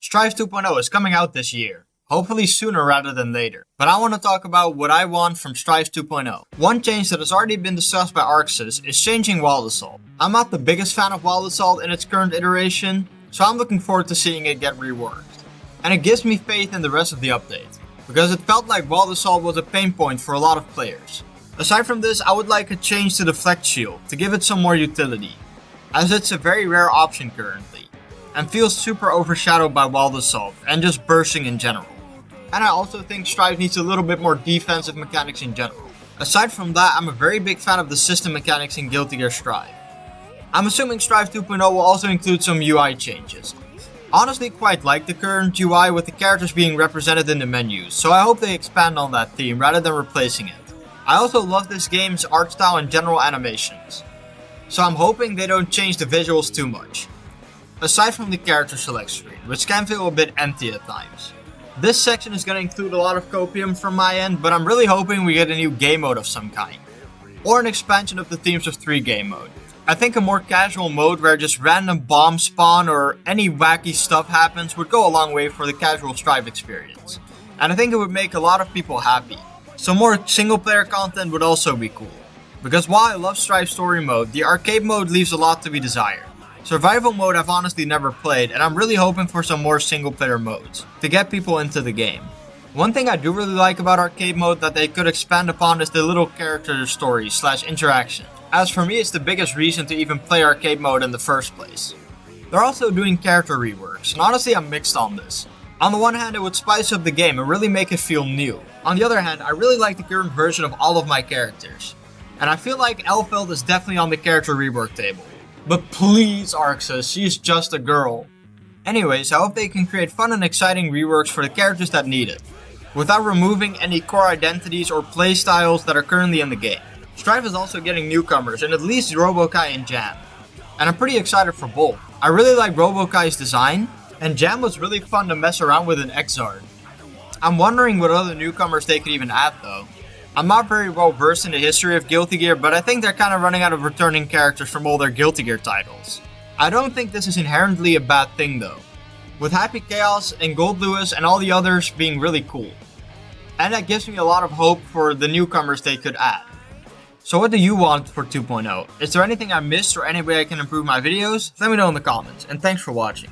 Strive 2.0 is coming out this year, hopefully sooner rather than later. But I want to talk about what I want from Strive 2.0. One change that has already been discussed by ArcSys is changing Wild Assault. I'm not the biggest fan of Wild Assault in its current iteration, so I'm looking forward to seeing it get reworked. And it gives me faith in the rest of the update, because it felt like Wild Assault was a pain point for a lot of players. Aside from this, I would like a change to the Flex Shield to give it some more utility, as it's a very rare option currently, and feels super overshadowed by Wild Assault and just bursting in general. And I also think Strive needs a little bit more defensive mechanics in general. Aside from that, I'm a very big fan of the system mechanics in Guilty Gear Strive. I'm assuming Strive 2.0 will also include some UI changes. Honestly, quite like the current UI with the characters being represented in the menus, so I hope they expand on that theme rather than replacing it. I also love this game's art style and general animations, so I'm hoping they don't change the visuals too much. Aside from the character select screen, which can feel a bit empty at times. This section is going to include a lot of copium from my end, but I'm really hoping we get a new game mode of some kind, or an expansion of the Themes of 3 game mode. I think a more casual mode where just random bombs spawn or any wacky stuff happens would go a long way for the casual Strive experience, and I think it would make a lot of people happy. Some more single player content would also be cool, because while I love Strive story mode, the arcade mode leaves a lot to be desired. Survival mode I've honestly never played, and I'm really hoping for some more single player modes to get people into the game. One thing I do really like about arcade mode that they could expand upon is the little character story / interaction, as for me it's the biggest reason to even play arcade mode in the first place. They're also doing character reworks, and honestly I'm mixed on this. On the one hand, it would spice up the game and really make it feel new. On the other hand, I really like the current version of all of my characters, and I feel like Elfeld is definitely on the character rework table. But please, ArcSys, she's just a girl. Anyways, I hope they can create fun and exciting reworks for the characters that need it, without removing any core identities or playstyles that are currently in the game. Strive is also getting newcomers, and at least Robokai and Jam, and I'm pretty excited for both. I really like Robokai's design, and Jam was really fun to mess around with in Exard. I'm wondering what other newcomers they could even add though. I'm not very well versed in the history of Guilty Gear, but I think they're kind of running out of returning characters from all their Guilty Gear titles. I don't think this is inherently a bad thing though, with Happy Chaos and Gold Lewis and all the others being really cool. And that gives me a lot of hope for the newcomers they could add. So what do you want for 2.0? Is there anything I missed or any way I can improve my videos? Let me know in the comments, and thanks for watching.